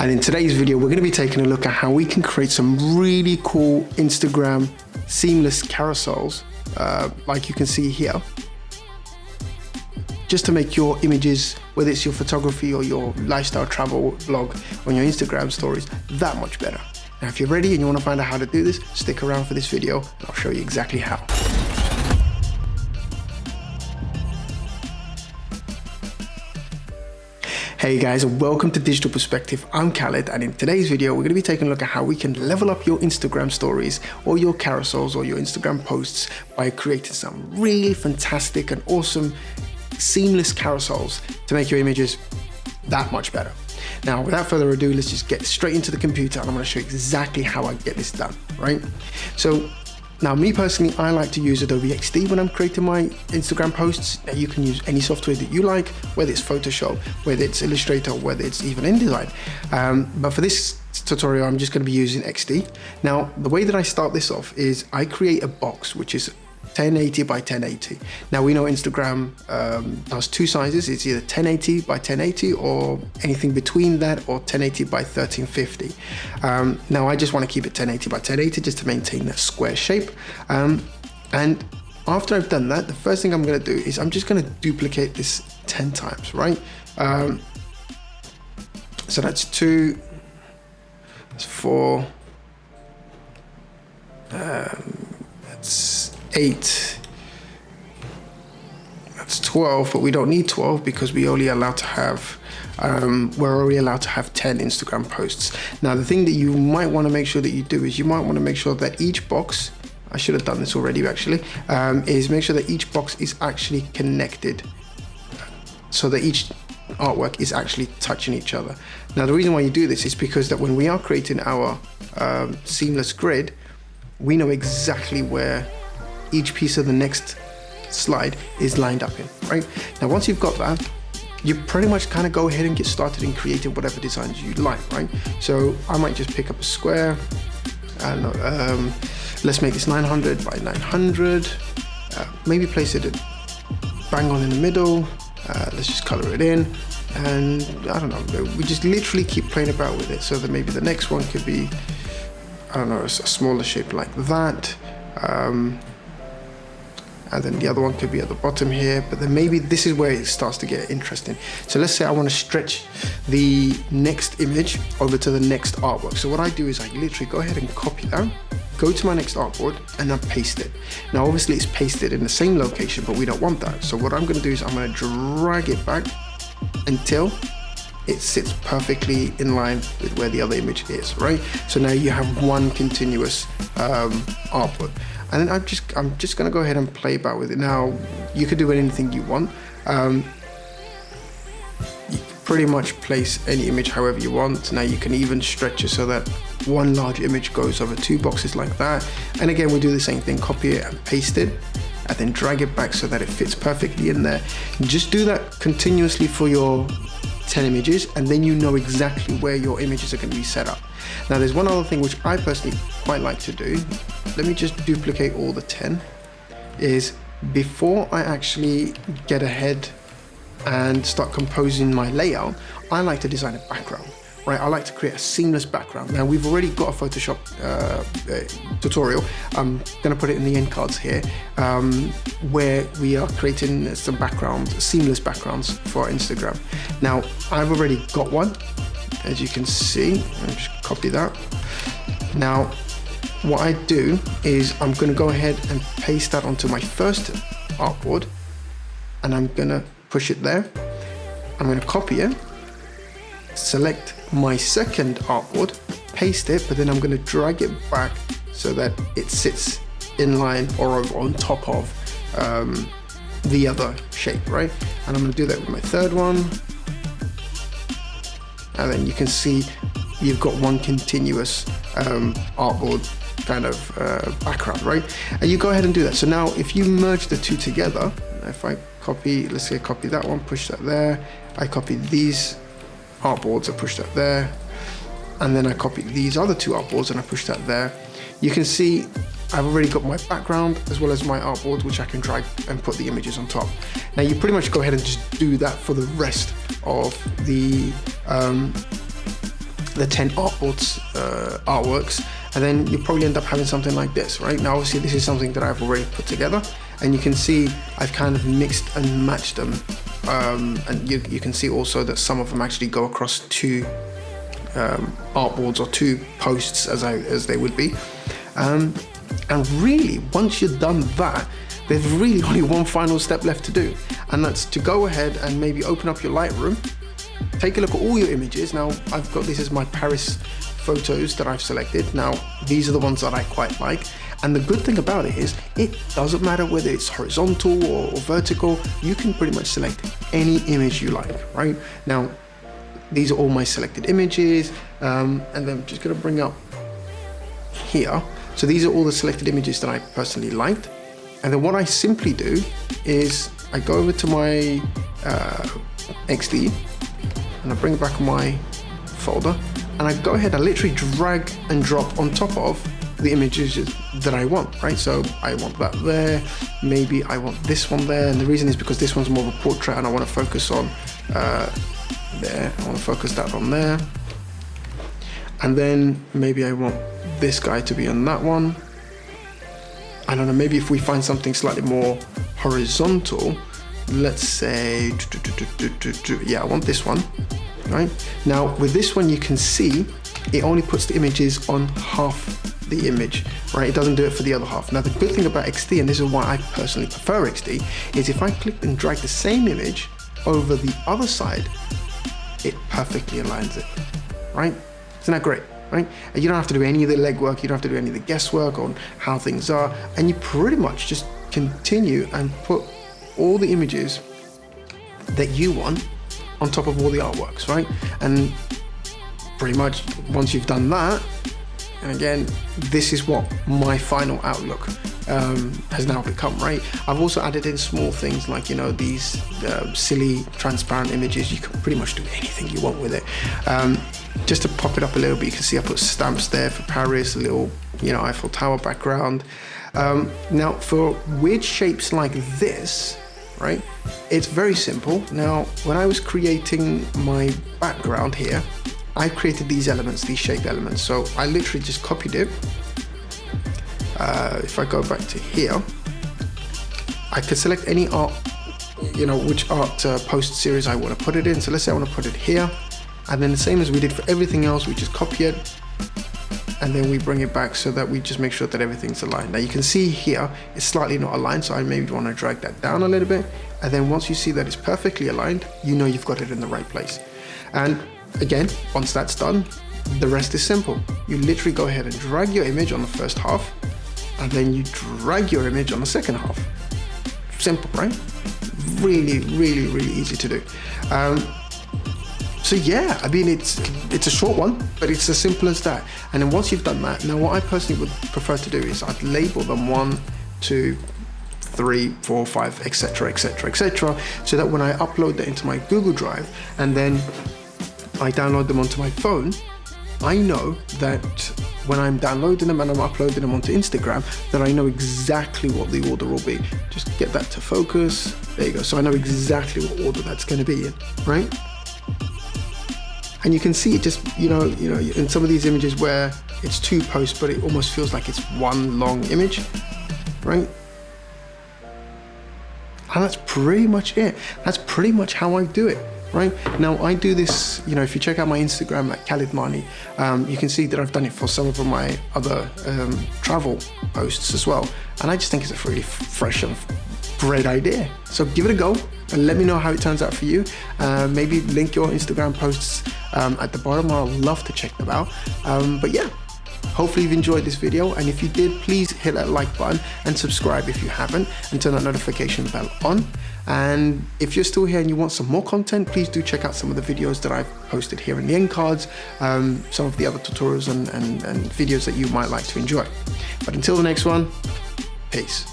And in today's video, we're going to be taking a look at how we can create some really cool Instagram seamless carousels, like you can see here, just to make your images, whether it's your photography or your lifestyle travel vlog on your Instagram stories, that much better. Now, if you're ready and you want to find out how to do this, stick around for this video and I'll show you exactly how. Hey guys, and welcome to Digital Perspective. I'm Khaled, and in today's video, we're going to be taking a look at how we can level up your Instagram stories or your carousels or your Instagram posts by creating some really fantastic and awesome seamless carousels to make your images that much better. Now, without further ado, let's just get straight into the computer and I'm going to show you exactly how I get this done, right? So now, me personally, I like to use Adobe XD when I'm creating my Instagram posts. Now, you can use any software that you like, whether it's Photoshop, whether it's Illustrator, whether it's even InDesign. But for this tutorial, I'm just going to be using XD. Now, the way that I start this off is I create a box, which is 1080 by 1080. Now, we know Instagram does two sizes. It's either 1080 by 1080 or anything between that, or 1080 by 1350. Now, I just want to keep it 1080 by 1080 just to maintain that square shape. And after I've done that, the first thing I'm going to do is I'm just going to duplicate this 10 times, right? So that's 2, that's 4, that's 8, that's 12, but we don't need 12 because we're only allowed to have 10 Instagram posts. Now, the thing that you might want to make sure that you do is you might want to make sure that each box, I should have done this already actually, is make sure that each box is actually connected so that each artwork is actually touching each other. Now, the reason why you do this is because that when we are creating our seamless grid, we know exactly where each piece of the next slide is lined up in, right? Now, once you've got that, you pretty much kind of go ahead and get started in creating whatever designs you like, right? So I might just pick up a square. I don't know, let's make this 900 by 900. Maybe place it bang on in the middle. Let's just color it in. And I don't know, we just literally keep playing about with it so that maybe the next one could be, I don't know, a smaller shape like that. And then the other one could be at the bottom here, but then maybe this is where it starts to get interesting. So let's say I want to stretch the next image over to the next artwork. So what I do is I literally go ahead and copy that, go to my next artboard, and then paste it. Now, obviously it's pasted in the same location, but we don't want that. So what I'm going to do is I'm going to drag it back until it sits perfectly in line with where the other image is, right? So now you have one continuous artboard. And then I'm just gonna go ahead and play about with it. Now, you could do anything you want. You can pretty much place any image however you want. Now, you can even stretch it so that one large image goes over two boxes like that. And again, we do the same thing, copy it and paste it, and then drag it back so that it fits perfectly in there. Just do that continuously for your 10 images, and then you know exactly where your images are going to be set up. Now, there's one other thing which I personally quite like to do. Let me just duplicate all the 10. Is before I actually get ahead and start composing my layout, I like to design a background, right? I like to create a seamless background. Now, we've already got a Photoshop tutorial. I'm going to put it in the end cards here, where we are creating some seamless backgrounds for our Instagram. Now, I've already got one, as you can see. Let me just copy that. Now, what I do is I'm going to go ahead and paste that onto my first artboard, and I'm going to push it there. I'm going to copy it, select my second artboard, paste it, but then I'm going to drag it back so that it sits in line or on top of the other shape, right? And I'm going to do that with my third one. And then you can see you've got one continuous artboard kind of background, right? And you go ahead and do that. So now if you merge the two together, if I copy, let's say I copy that one, push that there, I copy these artboards, I push that there, and then I copy these other two artboards and I push that there, you can see I've already got my background as well as my artboard, which I can drag and put the images on top. Now you pretty much go ahead and just do that for the rest of the the 10 artworks, and then you probably end up having something like this, right? Now obviously this is something that I've already put together, and you can see I've kind of mixed and matched them, and you can see also that some of them actually go across two artboards or two posts as they would be, and really once you've done that, there's really only one final step left to do, and that's to go ahead and maybe open up your Lightroom, take a look at all your images. Now I've got, this is my Paris photos that I've selected. Now these are the ones that I quite like, and the good thing about it is it doesn't matter whether it's horizontal or vertical. You can pretty much select any image you like, right? Now these are all my selected images, and then I'm just going to bring up here. So these are all the selected images that I personally liked, and then what I simply do is I go over to my XD, and I bring it back on my folder, and I go ahead and literally drag and drop on top of the images that I want, right? So I want that there, maybe I want this one there, and the reason is because this one's more of a portrait and I want to focus on there. I want to focus that on there, and then maybe I want this guy to be on that one. I don't know, maybe if we find something slightly more horizontal, let's say, yeah, I want this one, right? Now with this one, you can see it only puts the images on half the image, right? It doesn't do it for the other half. Now the good thing about XD, and this is why I personally prefer XD, is if I click and drag the same image over the other side, it perfectly aligns it, right? Isn't that great? Right? And you don't have to do any of the legwork, you don't have to do any of the guesswork on how things are, and you pretty much just continue and put all the images that you want on top of all the artworks, right? And pretty much once you've done that, and again, this is what my final outlook has now become, right? I've also added in small things like, you know, these silly transparent images. You can pretty much do anything you want with it. Just to pop it up a little bit, you can see I put stamps there for Paris, a little, you know, Eiffel Tower background. Now for weird shapes like this, right, it's very simple. Now when I was creating my background here, I created these elements, these shape elements. So I literally just copied it. If I go back to here, I could select any art, you know, which art post series I want to put it in. So let's say I want to put it here, and then the same as we did for everything else, we just copy it, and then we bring it back so that we just make sure that everything's aligned. Now you can see here, it's slightly not aligned, so I maybe want to drag that down a little bit, and then once you see that it's perfectly aligned, you know you've got it in the right place. And again, once that's done, the rest is simple. You literally go ahead and drag your image on the first half, and then you drag your image on the second half. Simple, right? Really, really, really easy to do. So yeah, I mean, it's a short one, but it's as simple as that. And then once you've done that, now what I personally would prefer to do is I'd label them 1, 2, 3, 4, 5, etc., etc., etc., so that when I upload that into my Google Drive and then I download them onto my phone, I know that when I'm downloading them and I'm uploading them onto Instagram, that I know exactly what the order will be. Just get that to focus. There you go. So I know exactly what order that's going to be in, right? And you can see it just, you know, in some of these images where it's 2 posts, but it almost feels like it's one long image, right? And that's pretty much it. That's pretty much how I do it. Right? Now I do this, you know, if you check out my Instagram at Khalid Mani, you can see that I've done it for some of my other travel posts as well. And I just think it's a really fresh and great idea. So give it a go and let me know how it turns out for you. Maybe link your Instagram posts at the bottom. I'll love to check them out. But yeah, hopefully you've enjoyed this video, and if you did, please hit that like button and subscribe if you haven't, and turn that notification bell on. And if you're still here and you want some more content, please do check out some of the videos that I've posted here in the end cards, some of the other tutorials and videos that you might like to enjoy. But until the next one, peace.